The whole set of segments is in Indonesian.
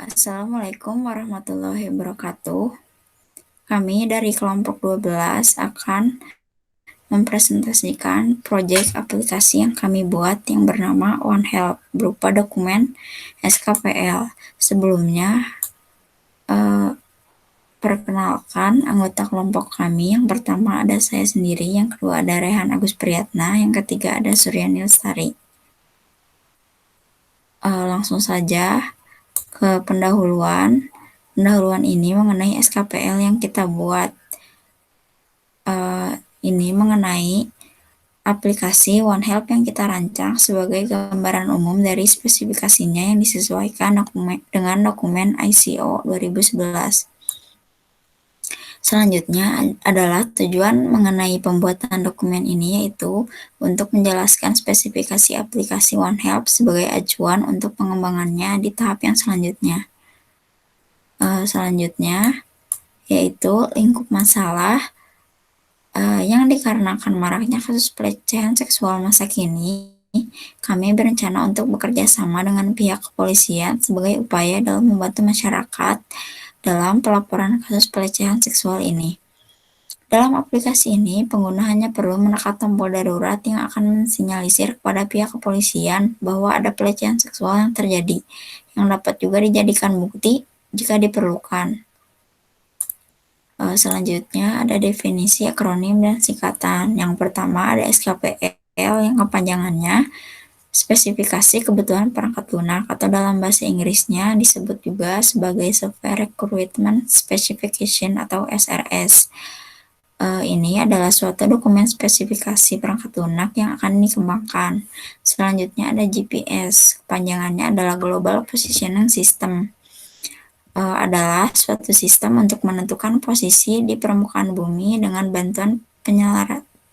Assalamualaikum warahmatullahi wabarakatuh. Kami dari kelompok 12 akan mempresentasikan proyek aplikasi yang kami buat yang bernama OneHelp berupa dokumen SKPL. Sebelumnya, perkenalkan anggota kelompok kami. Yang pertama ada saya sendiri, yang kedua ada Rehan Agus Priyatna, yang ketiga ada Suryani Lestari. Langsung saja ke pendahuluan. Pendahuluan ini mengenai SKPL yang kita buat. Ini mengenai aplikasi OneHelp yang kita rancang sebagai gambaran umum dari spesifikasinya yang disesuaikan dengan dokumen ICO 2011. Selanjutnya adalah tujuan mengenai pembuatan dokumen ini, yaitu untuk menjelaskan spesifikasi aplikasi OneHelp sebagai acuan untuk pengembangannya di tahap yang selanjutnya. Selanjutnya, yaitu lingkup masalah yang dikarenakan maraknya kasus pelecehan seksual masa kini, kami berencana untuk bekerja sama dengan pihak kepolisian sebagai upaya dalam membantu masyarakat dalam pelaporan kasus pelecehan seksual ini. Dalam aplikasi ini, pengguna hanya perlu menekan tombol darurat yang akan mensinyalisir kepada pihak kepolisian bahwa ada pelecehan seksual yang terjadi, yang dapat juga dijadikan bukti jika diperlukan. Selanjutnya ada definisi akronim dan singkatan. Yang pertama ada SKPL yang kepanjangannya spesifikasi kebutuhan perangkat lunak, atau dalam bahasa Inggrisnya disebut juga sebagai Software Requirement Specification atau SRS. Ini adalah suatu dokumen spesifikasi perangkat lunak yang akan dikembangkan. Selanjutnya ada GPS, kepanjangannya adalah Global Positioning System. Adalah suatu sistem untuk menentukan posisi di permukaan bumi dengan bantuan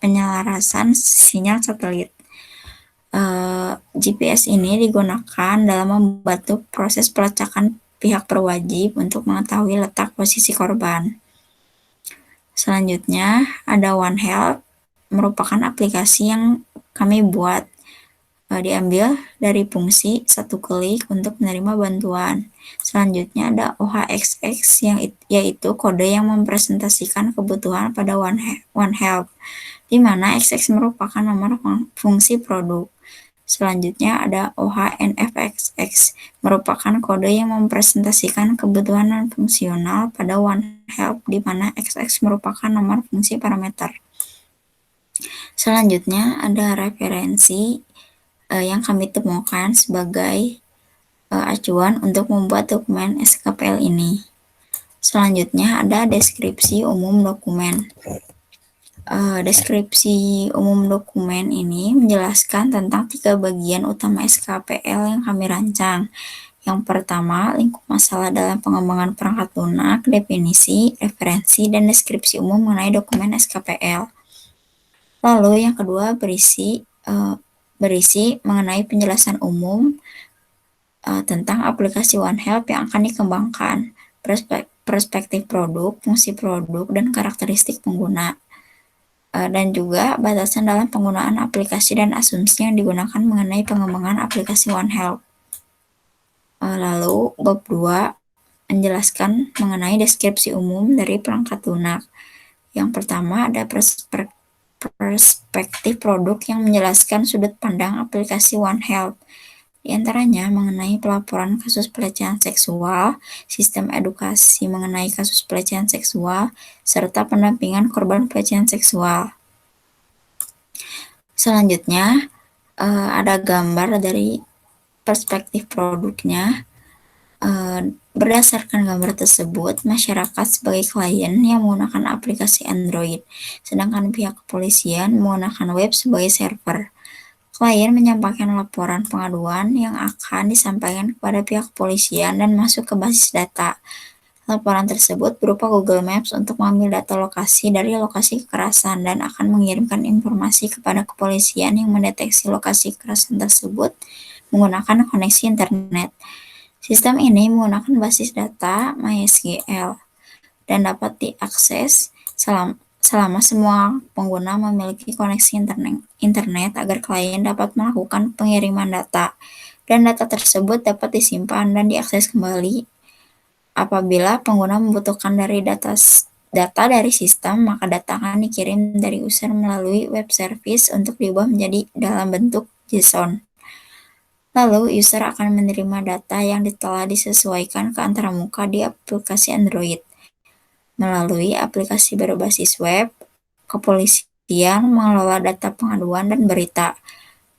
penyelarasan sinyal satelit. GPS ini digunakan dalam membantu proses pelacakan pihak berwajib untuk mengetahui letak posisi korban. Selanjutnya ada OneHelp, merupakan aplikasi yang kami buat. Diambil dari fungsi satu klik untuk menerima bantuan. Selanjutnya ada OHXX, yaitu kode yang mempresentasikan kebutuhan pada OneHelp, di mana XX merupakan nomor fungsi produk. Selanjutnya ada OHNFXX, merupakan kode yang mempresentasikan kebutuhan non-fungsional pada OneHelp, di mana XX merupakan nomor fungsi parameter. Selanjutnya ada referensi yang kami temukan sebagai acuan untuk membuat dokumen SKPL ini. Selanjutnya ada deskripsi umum dokumen. Deskripsi umum dokumen ini menjelaskan tentang 3 bagian utama SKPL yang kami rancang. Yang pertama, lingkup masalah dalam pengembangan perangkat lunak, definisi, referensi, dan deskripsi umum mengenai dokumen SKPL. Lalu yang kedua berisi mengenai penjelasan umum tentang aplikasi OneHelp yang akan dikembangkan, perspektif produk, fungsi produk, dan karakteristik pengguna, dan juga batasan dalam penggunaan aplikasi dan asumsi yang digunakan mengenai pengembangan aplikasi OneHelp. Lalu bab 2 menjelaskan mengenai deskripsi umum dari perangkat lunak. Yang pertama ada perspektif produk yang menjelaskan sudut pandang aplikasi OneHelp, di antaranya mengenai pelaporan kasus pelecehan seksual, sistem edukasi mengenai kasus pelecehan seksual, serta pendampingan korban pelecehan seksual. Selanjutnya ada gambar dari perspektif produknya. Berdasarkan gambar tersebut, masyarakat sebagai klien yang menggunakan aplikasi Android, sedangkan pihak kepolisian menggunakan web sebagai server. Klien menyampaikan laporan pengaduan yang akan disampaikan kepada pihak kepolisian dan masuk ke basis data. Laporan tersebut berupa Google Maps untuk mengambil data lokasi dari lokasi kekerasan dan akan mengirimkan informasi kepada kepolisian yang mendeteksi lokasi kekerasan tersebut menggunakan koneksi internet. Sistem ini menggunakan basis data MySQL dan dapat diakses selama semua pengguna memiliki koneksi internet agar klien dapat melakukan pengiriman data, dan data tersebut dapat disimpan dan diakses kembali Apabila pengguna membutuhkan data dari sistem, maka data akan dikirim dari user melalui web service untuk diubah menjadi dalam bentuk JSON. Lalu, user akan menerima data yang telah disesuaikan ke antarmuka di aplikasi Android. Melalui aplikasi berbasis web, kepolisian mengelola data pengaduan dan berita.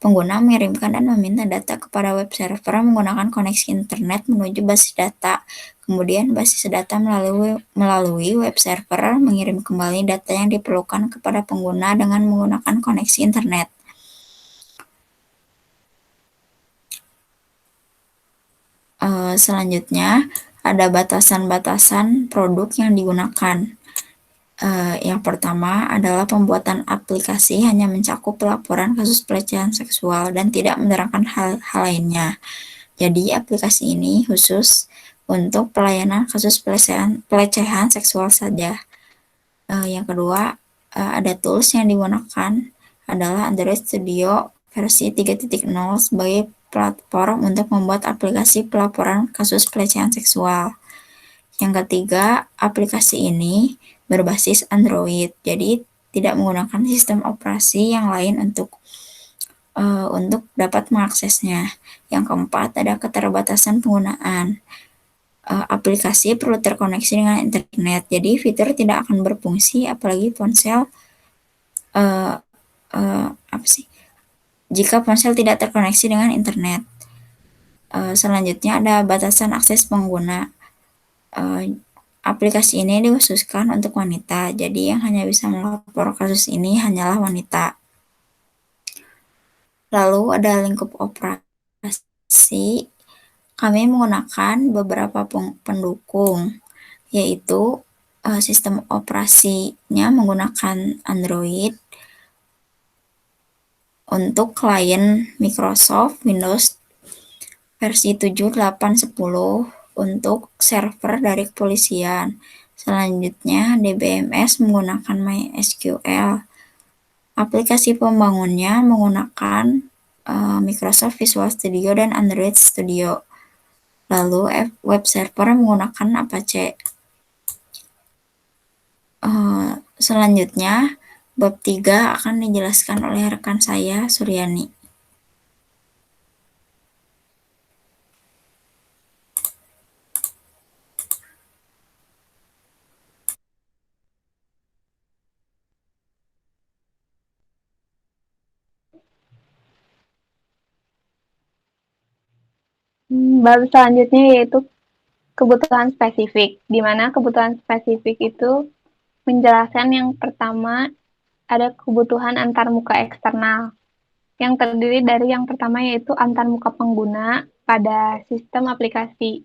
Pengguna mengirimkan dan meminta data kepada web server menggunakan koneksi internet menuju basis data. Kemudian basis data melalui web server mengirim kembali data yang diperlukan kepada pengguna dengan menggunakan koneksi internet. Selanjutnya, ada batasan-batasan produk yang digunakan. Yang pertama adalah pembuatan aplikasi hanya mencakup pelaporan kasus pelecehan seksual dan tidak menerangkan hal lainnya. Jadi, aplikasi ini khusus untuk pelayanan kasus pelecehan seksual saja. Yang kedua, ada tools yang digunakan adalah Android Studio versi 3.0 sebagai platform untuk membuat aplikasi pelaporan kasus pelecehan seksual. Yang ketiga, aplikasi ini berbasis Android, jadi tidak menggunakan sistem operasi yang lain untuk dapat mengaksesnya. Yang keempat, ada keterbatasan penggunaan. Aplikasi perlu terkoneksi dengan internet, jadi fitur tidak akan berfungsi apalagi ponsel jika ponsel tidak terkoneksi dengan internet. Selanjutnya ada batasan akses pengguna. Aplikasi ini dikhususkan untuk wanita, jadi yang hanya bisa melapor kasus ini hanyalah wanita. Lalu ada lingkup operasi. Kami menggunakan beberapa pendukung, yaitu sistem operasinya menggunakan Android. Untuk klien Microsoft Windows versi 7, 8, 10 untuk server dari kepolisian. Selanjutnya, DBMS menggunakan MySQL. Aplikasi pembangunnya menggunakan Microsoft Visual Studio dan Android Studio. Lalu, web server menggunakan Apache. Selanjutnya, bab 3 akan dijelaskan oleh rekan saya, Suryani. Bab selanjutnya yaitu kebutuhan spesifik, di mana kebutuhan spesifik itu menjelaskan yang pertama ada kebutuhan antarmuka eksternal, yang terdiri dari yang pertama yaitu antarmuka pengguna pada sistem aplikasi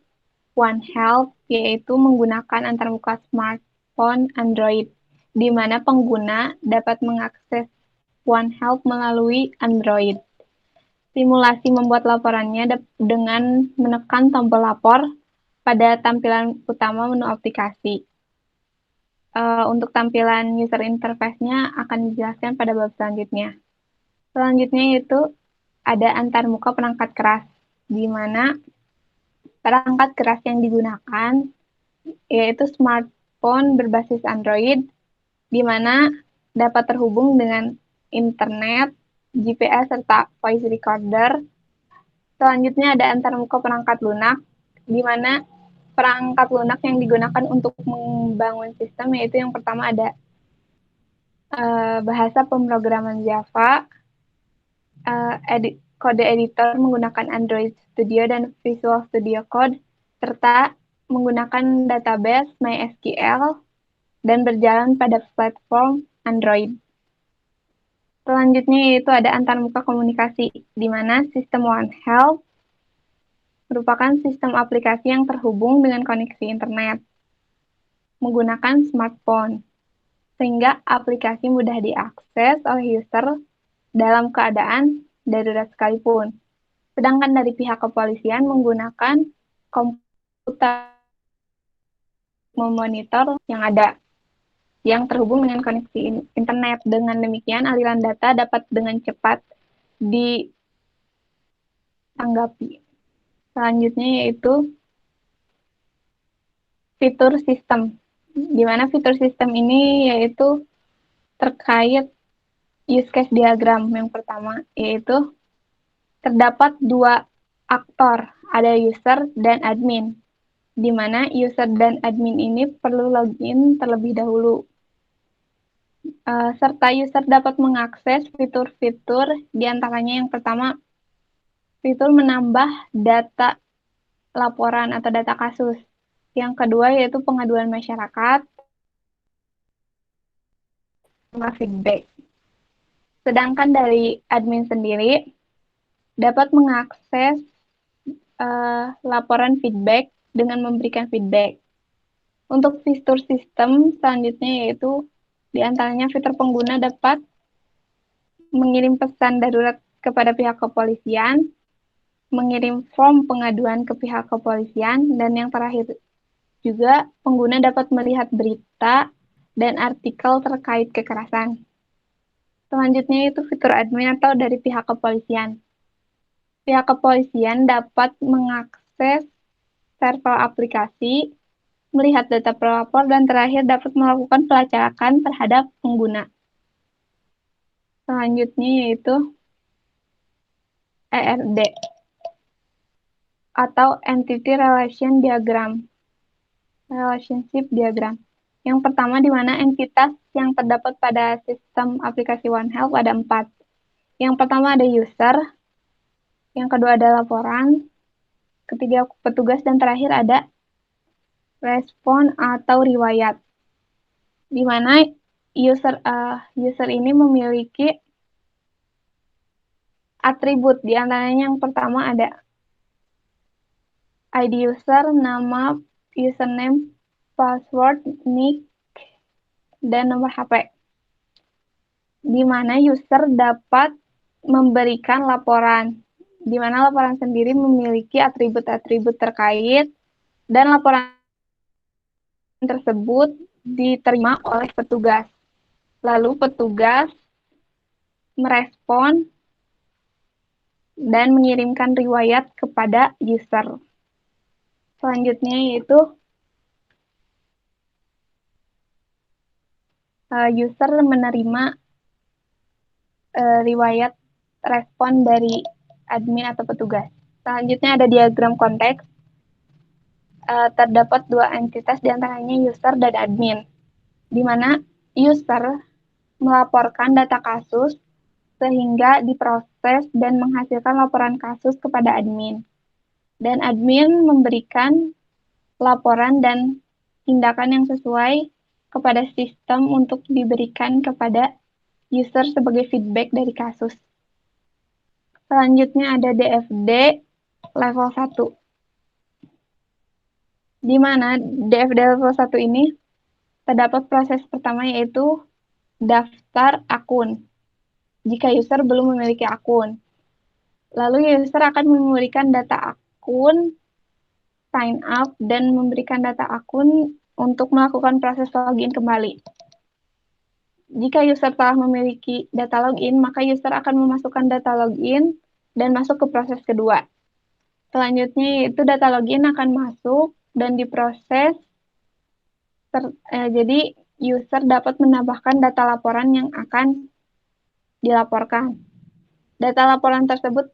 One Health, yaitu menggunakan antarmuka smartphone Android, di mana pengguna dapat mengakses One Health melalui Android. Simulasi membuat laporannya dengan menekan tombol lapor pada tampilan utama menu aplikasi. Untuk tampilan user interface-nya akan dijelaskan pada bab selanjutnya. Selanjutnya yaitu ada antarmuka perangkat keras, di mana perangkat keras yang digunakan yaitu smartphone berbasis Android, di mana dapat terhubung dengan internet, GPS, serta voice recorder. Selanjutnya ada antarmuka perangkat lunak, di mana perangkat lunak yang digunakan untuk membangun sistem yaitu yang pertama ada bahasa pemrograman Java, kode editor menggunakan Android Studio dan Visual Studio Code, serta menggunakan database MySQL dan berjalan pada platform Android. Selanjutnya yaitu ada antarmuka komunikasi, di mana sistem One Health merupakan sistem aplikasi yang terhubung dengan koneksi internet menggunakan smartphone, sehingga aplikasi mudah diakses oleh user dalam keadaan darurat sekalipun. Sedangkan dari pihak kepolisian menggunakan komputer memonitor yang ada, yang terhubung dengan koneksi internet. Dengan demikian, aliran data dapat dengan cepat ditanggapi. Selanjutnya yaitu fitur sistem. Di mana fitur sistem ini yaitu terkait use case diagram yang pertama, yaitu terdapat dua aktor, ada user dan admin, di mana user dan admin ini perlu login terlebih dahulu. Serta user dapat mengakses fitur-fitur, diantaranya yang pertama, fitur menambah data laporan atau data kasus. Yang kedua yaitu pengaduan masyarakat sama feedback. Sedangkan dari admin sendiri dapat mengakses laporan feedback dengan memberikan feedback. Untuk fitur sistem selanjutnya yaitu diantaranya fitur pengguna dapat mengirim pesan darurat kepada pihak kepolisian, mengirim form pengaduan ke pihak kepolisian, dan yang terakhir juga pengguna dapat melihat berita dan artikel terkait kekerasan. Selanjutnya itu fitur admin atau dari pihak kepolisian. Pihak kepolisian dapat mengakses server aplikasi, melihat data pelapor, dan terakhir dapat melakukan pelacakan terhadap pengguna. Selanjutnya yaitu ERD atau Entity Relationship Diagram. Yang pertama di mana entitas yang terdapat pada sistem aplikasi One Health ada 4. Yang pertama ada user, yang kedua ada laporan, ketiga petugas, dan terakhir ada respon atau riwayat. Di mana user ini memiliki atribut, di antaranya yang pertama ada ID user, nama, username, password, nick, dan nomor HP. Di mana user dapat memberikan laporan, di mana laporan sendiri memiliki atribut-atribut terkait, dan laporan tersebut diterima oleh petugas. Lalu petugas merespon dan mengirimkan riwayat kepada user. Selanjutnya yaitu user menerima riwayat respon dari admin atau petugas. Selanjutnya ada diagram konteks. Terdapat dua entitas diantaranya user dan admin, di mana user melaporkan data kasus sehingga diproses dan menghasilkan laporan kasus kepada admin. Dan admin memberikan laporan dan tindakan yang sesuai kepada sistem untuk diberikan kepada user sebagai feedback dari kasus. Selanjutnya ada DFD level 1. Di mana DFD level 1 ini terdapat proses pertama yaitu daftar akun. Jika user belum memiliki akun. Lalu user akan memberikan data akun, sign up, dan memberikan data akun untuk melakukan proses login kembali. Jika user telah memiliki data login, maka user akan memasukkan data login dan masuk ke proses kedua. Selanjutnya yaitu data login akan masuk dan diproses. Jadi user dapat menambahkan data laporan yang akan dilaporkan. Data laporan tersebut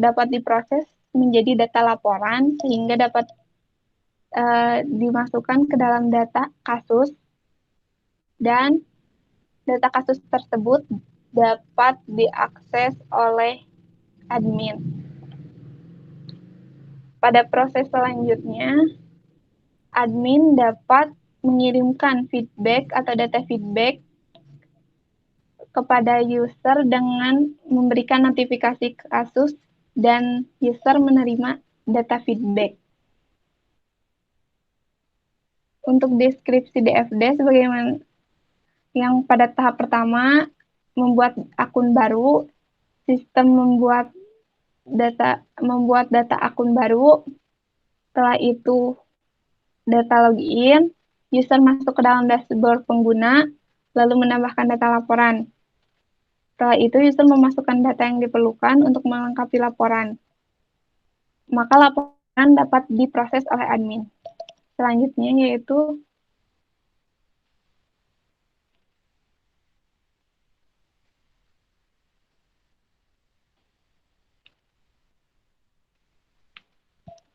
dapat diproses menjadi data laporan sehingga dapat dimasukkan ke dalam data kasus, dan data kasus tersebut dapat diakses oleh admin. Pada proses selanjutnya, admin dapat mengirimkan feedback atau data feedback kepada user dengan memberikan notifikasi kasus, dan user menerima data feedback. Untuk deskripsi DFD sebagaimana yang pada tahap pertama membuat akun baru, sistem membuat data akun baru. Setelah itu data login, user masuk ke dalam dashboard pengguna, lalu menambahkan data laporan. Setelah itu user memasukkan data yang diperlukan untuk melengkapi laporan. Maka laporan dapat diproses oleh admin. Selanjutnya yaitu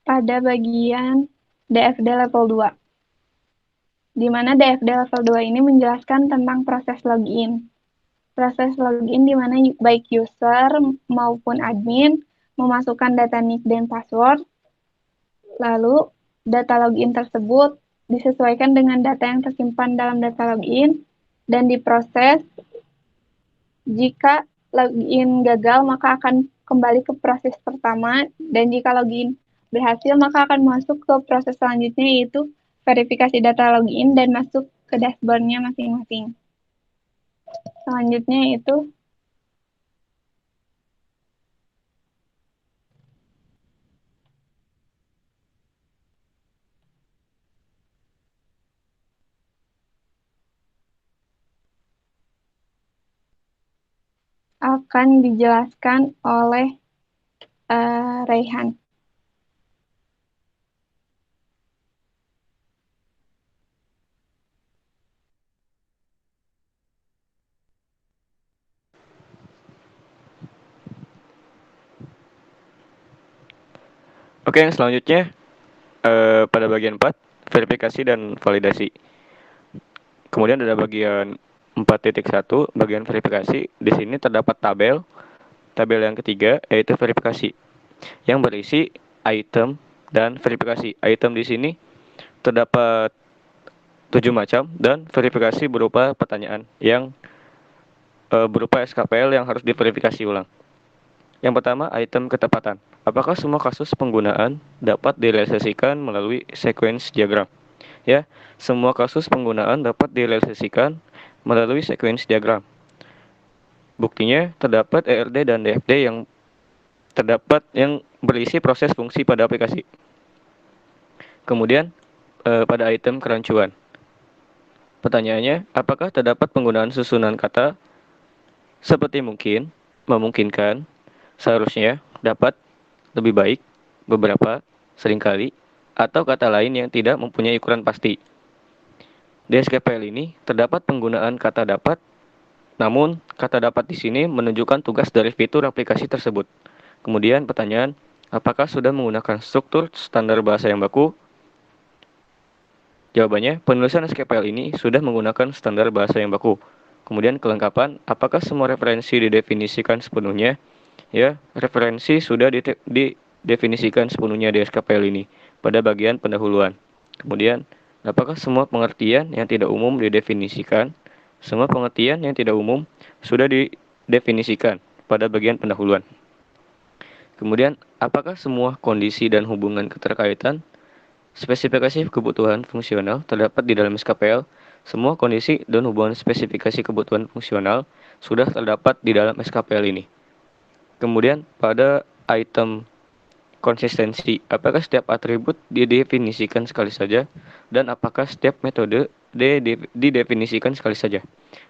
pada bagian DFD level 2, di mana DFD level 2 ini menjelaskan tentang proses login. Proses login di mana baik user maupun admin memasukkan data nick dan password, lalu data login tersebut disesuaikan dengan data yang tersimpan dalam data login dan diproses. Jika login gagal, maka akan kembali ke proses pertama, dan jika login berhasil, maka akan masuk ke proses selanjutnya, yaitu verifikasi data login dan masuk ke dashboard-nya masing-masing. Selanjutnya itu akan dijelaskan oleh Raihan. Oke, yang selanjutnya pada bagian 4, verifikasi dan validasi. Kemudian ada bagian 4.1, bagian verifikasi. Di sini terdapat tabel yang ketiga, yaitu verifikasi, yang berisi item dan verifikasi. Item di sini terdapat 7 macam, dan verifikasi berupa pertanyaan yang berupa SKPL yang harus diverifikasi ulang. Yang pertama, item ketepatan. Apakah semua kasus penggunaan dapat direalisasikan melalui sequence diagram? Ya, semua kasus penggunaan dapat direalisasikan melalui sequence diagram. Buktinya terdapat ERD dan DFD yang berisi proses fungsi pada aplikasi. Kemudian pada item kerancuan. Pertanyaannya, apakah terdapat penggunaan susunan kata seperti mungkin, memungkinkan, seharusnya, dapat, lebih baik, beberapa, seringkali, atau kata lain yang tidak mempunyai ukuran pasti. Di SKPL ini terdapat penggunaan kata dapat, namun kata dapat di sini menunjukkan tugas dari fitur aplikasi tersebut. Kemudian pertanyaan, apakah sudah menggunakan struktur standar bahasa yang baku? Jawabannya, penulisan SKPL ini sudah menggunakan standar bahasa yang baku. Kemudian kelengkapan, apakah semua referensi didefinisikan sepenuhnya? Ya, referensi sudah didefinisikan sepenuhnya di SKPL ini pada bagian pendahuluan. Kemudian, apakah semua pengertian yang tidak umum didefinisikan? Semua pengertian yang tidak umum sudah didefinisikan pada bagian pendahuluan. Kemudian, apakah semua kondisi dan hubungan keterkaitan spesifikasi kebutuhan fungsional terdapat di dalam SKPL? Semua kondisi dan hubungan spesifikasi kebutuhan fungsional sudah terdapat di dalam SKPL ini. Kemudian pada item konsistensi, apakah setiap atribut didefinisikan sekali saja, dan apakah setiap metode didefinisikan sekali saja?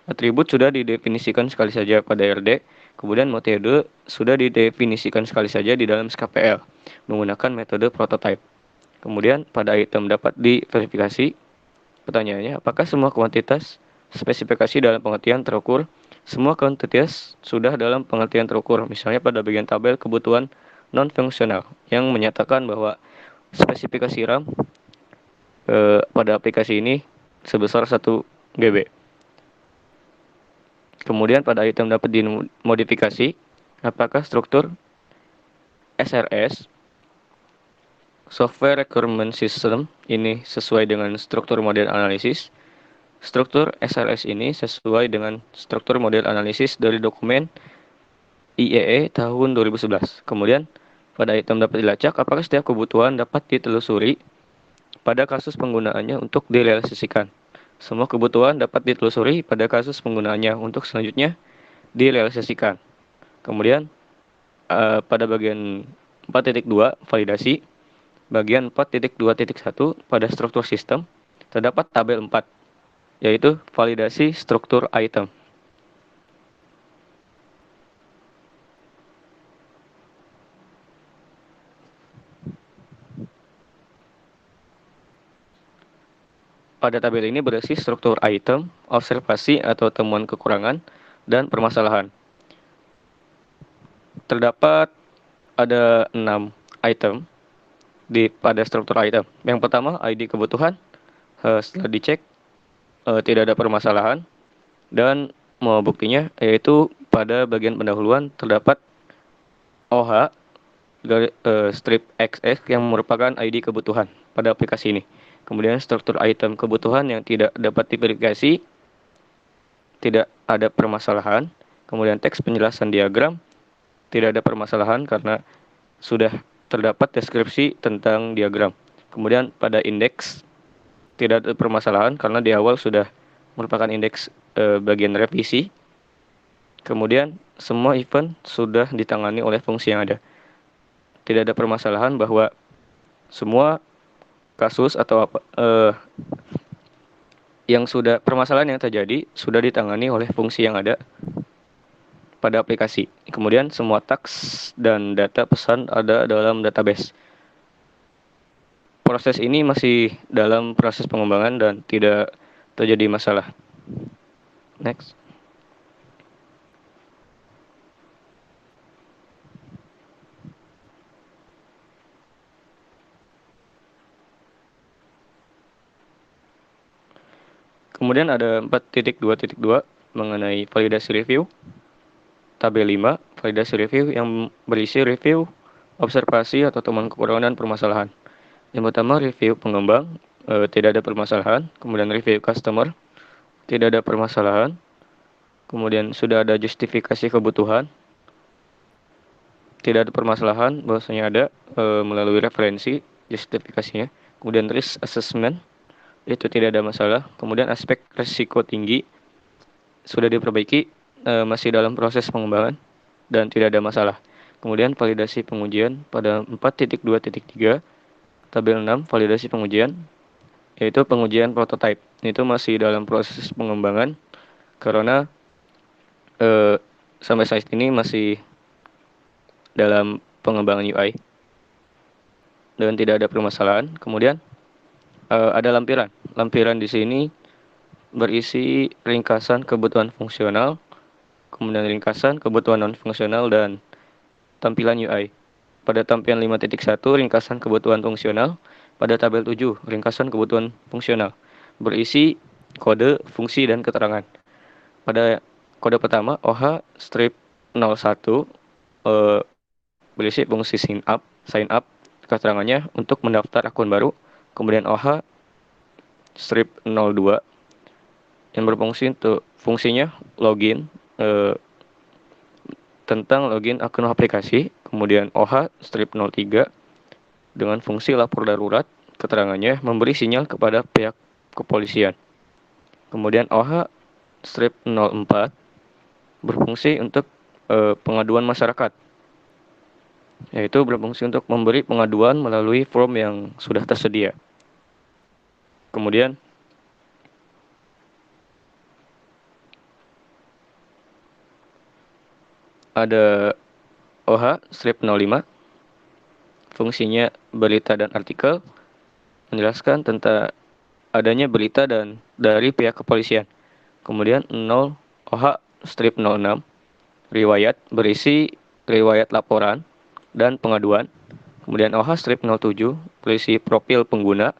Atribut sudah didefinisikan sekali saja pada RD, kemudian metode sudah didefinisikan sekali saja di dalam SKPL menggunakan metode prototype. Kemudian pada item dapat diverifikasi. Pertanyaannya, apakah semua kuantitas spesifikasi dalam pengertian terukur? Semua kuantitas sudah dalam pengertian terukur. Misalnya pada bagian tabel kebutuhan non-fungsional yang menyatakan bahwa spesifikasi RAM pada aplikasi ini sebesar 1 GB. Kemudian pada item dapat dimodifikasi, apakah struktur SRS Software Requirement System ini sesuai dengan struktur model analisis. Struktur SRS ini sesuai dengan struktur model analisis dari dokumen IEE tahun 2011. Kemudian, pada item dapat dilacak, apakah setiap kebutuhan dapat ditelusuri pada kasus penggunaannya untuk direalisasikan. Semua kebutuhan dapat ditelusuri pada kasus penggunaannya untuk selanjutnya direalisasikan. Kemudian, pada bagian 4.2, validasi, bagian 4.2.1 pada struktur sistem, terdapat tabel 4, yaitu validasi struktur item. Pada tabel ini berisi struktur item, observasi atau temuan kekurangan, dan permasalahan. Terdapat ada 6 item pada struktur item. Yang pertama, ID kebutuhan. Setelah dicek, tidak ada permasalahan. Dan buktinya yaitu pada bagian pendahuluan terdapat OH strip XX yang merupakan ID kebutuhan pada aplikasi ini. Kemudian struktur item kebutuhan yang tidak dapat diverifikasi, tidak ada permasalahan. Kemudian teks penjelasan diagram, tidak ada permasalahan karena sudah terdapat deskripsi tentang diagram. Kemudian pada indeks, tidak ada permasalahan karena di awal sudah merupakan indeks bagian revisi. Kemudian semua event sudah ditangani oleh fungsi yang ada. Tidak ada permasalahan bahwa semua kasus atau permasalahan yang terjadi sudah ditangani oleh fungsi yang ada pada aplikasi. Kemudian semua teks dan data pesan ada dalam database. Proses ini masih dalam proses pengembangan dan tidak terjadi masalah. Next. Kemudian ada 4.2.2 mengenai validasi review. Tabel 5, validasi review yang berisi review, observasi atau temuan kekurangan dan permasalahan. Yang pertama, review pengembang, tidak ada permasalahan. Kemudian review customer, tidak ada permasalahan. Kemudian sudah ada justifikasi kebutuhan, tidak ada permasalahan, bahwasanya ada melalui referensi justifikasinya. Kemudian risk assessment, itu tidak ada masalah. Kemudian aspek risiko tinggi sudah diperbaiki, masih dalam proses pengembangan dan tidak ada masalah. Kemudian validasi pengujian pada 4.2.3 tabel 6 validasi pengujian, yaitu pengujian prototype. Itu masih dalam proses pengembangan karena sampai saat ini masih dalam pengembangan UI dan tidak ada permasalahan. Kemudian ada lampiran. Lampiran di sini berisi ringkasan kebutuhan fungsional, kemudian ringkasan kebutuhan non-fungsional, dan tampilan UI. Pada tampilan 5.1 ringkasan kebutuhan fungsional, pada tabel 7 ringkasan kebutuhan fungsional, berisi kode, fungsi, dan keterangan. Pada kode pertama, OH strip 01, berisi fungsi sign up, keterangannya untuk mendaftar akun baru. Kemudian OH strip 02 yang berfungsi untuk fungsinya login, tentang login akun aplikasi. Kemudian OH strip 03 dengan fungsi lapor darurat, keterangannya memberi sinyal kepada pihak kepolisian. Kemudian OH strip 04 berfungsi untuk pengaduan masyarakat, yaitu berfungsi untuk memberi pengaduan melalui form yang sudah tersedia. Kemudian ada OH strip 05, fungsinya berita dan artikel, menjelaskan tentang adanya berita dan dari pihak kepolisian. Kemudian 0 OH strip 06, riwayat, berisi riwayat laporan dan pengaduan. Kemudian OH strip 07, berisi profil pengguna.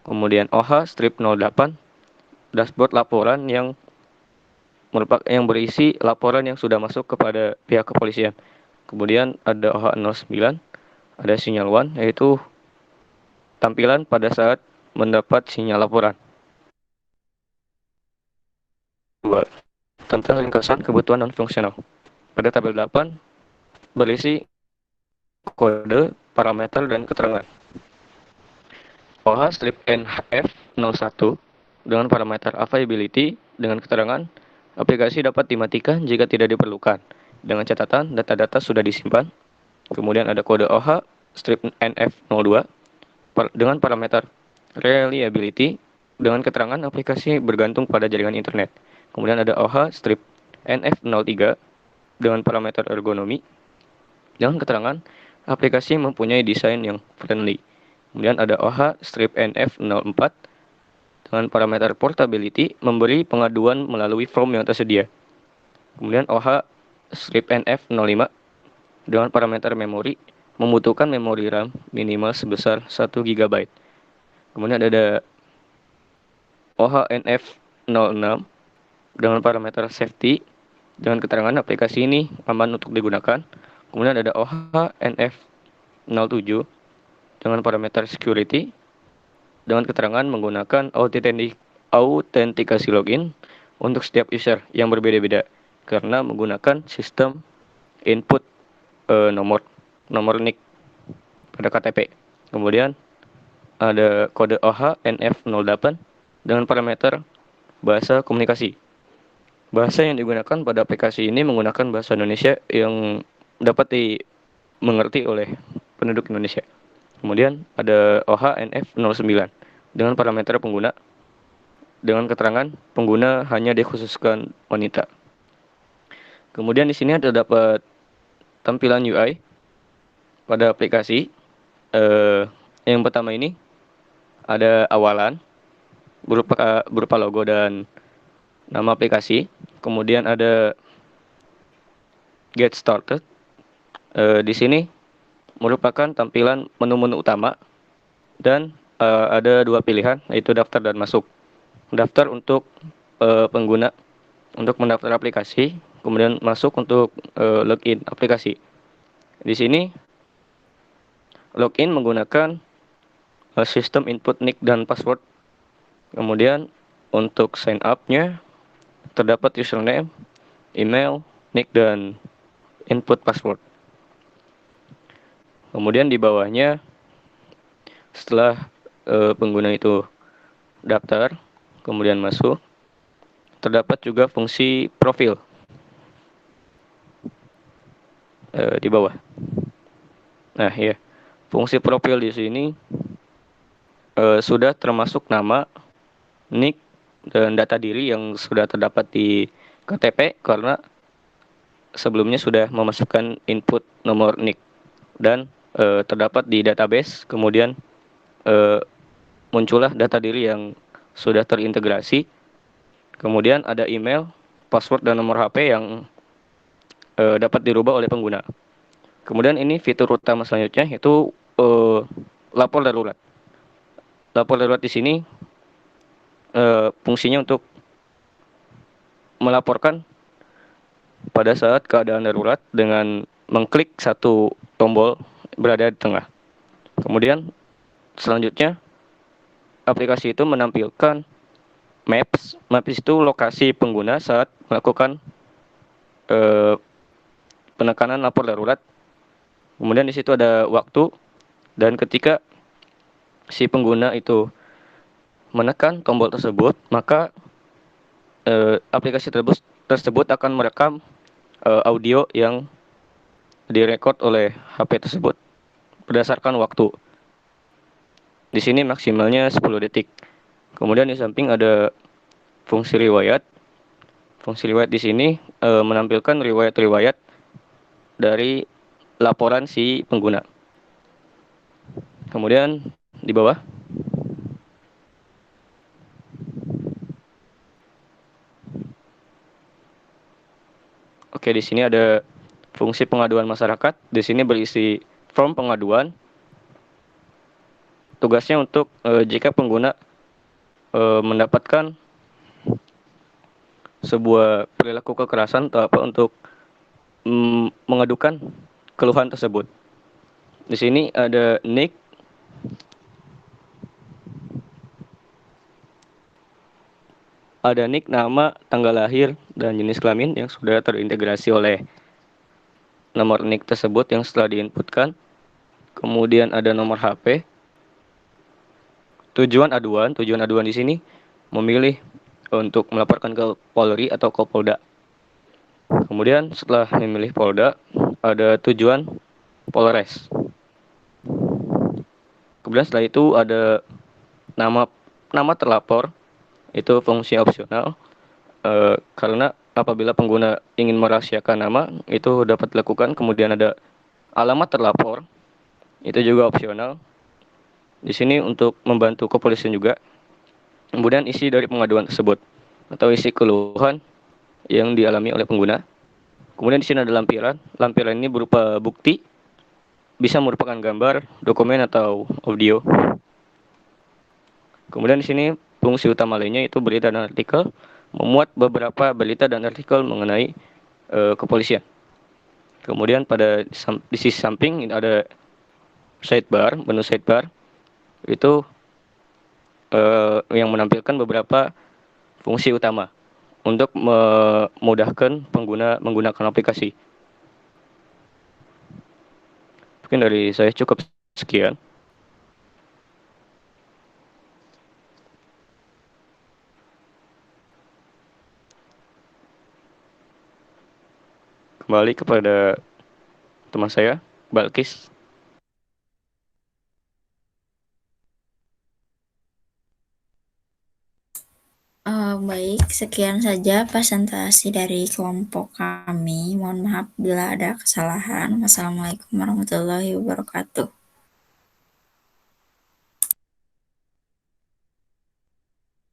Kemudian OH strip 08, dashboard laporan yang berisi laporan yang sudah masuk kepada pihak kepolisian. Kemudian ada OH 09, ada sinyal one, yaitu tampilan pada saat mendapat sinyal laporan. 2. Tentang ringkasan kebutuhan non-fungsional. Pada tabel 8 berisi kode, parameter, dan keterangan. OH strip NF 01 dengan parameter availability dengan keterangan aplikasi dapat dimatikan jika tidak diperlukan, dengan catatan data-data sudah disimpan. Kemudian ada kode OH strip NF02 dengan parameter reliability dengan keterangan aplikasi bergantung pada jaringan internet. Kemudian ada OH strip NF03 dengan parameter ergonomi dengan keterangan aplikasi mempunyai desain yang friendly. Kemudian ada OH strip NF04 dengan parameter portability memberi pengaduan melalui form yang tersedia. Kemudian OH strip NF05 dengan parameter memori membutuhkan memori RAM minimal sebesar 1 GB. Kemudian ada OH NF06 dengan parameter safety dengan keterangan aplikasi ini aman untuk digunakan. Kemudian ada OH NF07 dengan parameter security dengan keterangan menggunakan autentikasi login untuk setiap user yang berbeda-beda karena menggunakan sistem input nomor NIK pada KTP. Kemudian ada kode OH NF08 dengan parameter bahasa komunikasi. Bahasa yang digunakan pada aplikasi ini menggunakan bahasa Indonesia yang dapat dimengerti oleh penduduk Indonesia. Kemudian ada OH NF09 dengan parameter pengguna dengan keterangan pengguna hanya dikhususkan wanita. Kemudian di sini terdapat tampilan UI pada aplikasi. Yang pertama ini ada awalan berupa logo dan nama aplikasi. Kemudian ada get started. Di sini merupakan tampilan menu-menu utama dan ada dua pilihan, yaitu daftar dan masuk. Daftar untuk pengguna untuk mendaftar aplikasi, kemudian masuk untuk login aplikasi. Di sini login menggunakan sistem input nick dan password. Kemudian untuk sign up-nya terdapat username, email, nick, dan input password. Kemudian di bawahnya setelah pengguna itu daftar, kemudian masuk, terdapat juga fungsi profil di bawah. Nah, ya, fungsi profil di sini sudah termasuk nama, nick, dan data diri yang sudah terdapat di KTP karena sebelumnya sudah memasukkan input nomor nick dan terdapat di database. Kemudian muncullah data diri yang sudah terintegrasi. Kemudian ada email, password, dan nomor HP yang dapat dirubah oleh pengguna. Kemudian ini fitur utama selanjutnya yaitu lapor darurat. Lapor darurat di sini fungsinya untuk melaporkan pada saat keadaan darurat dengan mengklik satu tombol berada di tengah. Kemudian selanjutnya aplikasi itu menampilkan maps. Maps itu lokasi pengguna saat melakukan penekanan lapor darurat. Kemudian di situ ada waktu dan ketika si pengguna itu menekan tombol tersebut, maka aplikasi tersebut akan merekam audio yang direkod oleh HP tersebut berdasarkan waktu. Di sini maksimalnya 10 detik. Kemudian di samping ada fungsi riwayat. Fungsi riwayat di sini menampilkan riwayat-riwayat dari laporan si pengguna. Kemudian di bawah Oke, di sini ada fungsi pengaduan masyarakat. Di sini berisi form pengaduan. Tugasnya untuk jika pengguna mendapatkan sebuah perilaku kekerasan atau apa untuk mengadukan keluhan tersebut. Di sini ada nick, nama, tanggal lahir, dan jenis kelamin yang sudah terintegrasi oleh nomor nick tersebut yang setelah diinputkan. Kemudian ada nomor HP. Tujuan aduan di sini memilih untuk melaporkan ke Polri atau ke Polda. Kemudian setelah memilih Polda, ada tujuan Polres. Kemudian setelah itu ada nama terlapor. Itu fungsi opsional karena apabila pengguna ingin merahasiakan nama itu dapat dilakukan. Kemudian ada alamat terlapor, itu juga opsional. Di sini untuk membantu kepolisian juga. Kemudian isi dari pengaduan tersebut atau isi keluhan yang dialami oleh pengguna. Kemudian di sini ada lampiran. Lampiran ini berupa bukti, bisa merupakan gambar, dokumen atau audio. Kemudian di sini fungsi utama lainnya itu berita dan artikel, memuat beberapa berita dan artikel mengenai kepolisian. Kemudian di sisi samping ada sidebar, menu sidebar itu yang menampilkan beberapa fungsi utama untuk memudahkan pengguna menggunakan aplikasi. Mungkin dari saya cukup sekian. Kembali kepada teman saya, Balkis. Baik, sekian saja presentasi dari kelompok kami. Mohon maaf bila ada kesalahan. Wassalamualaikum warahmatullahi wabarakatuh.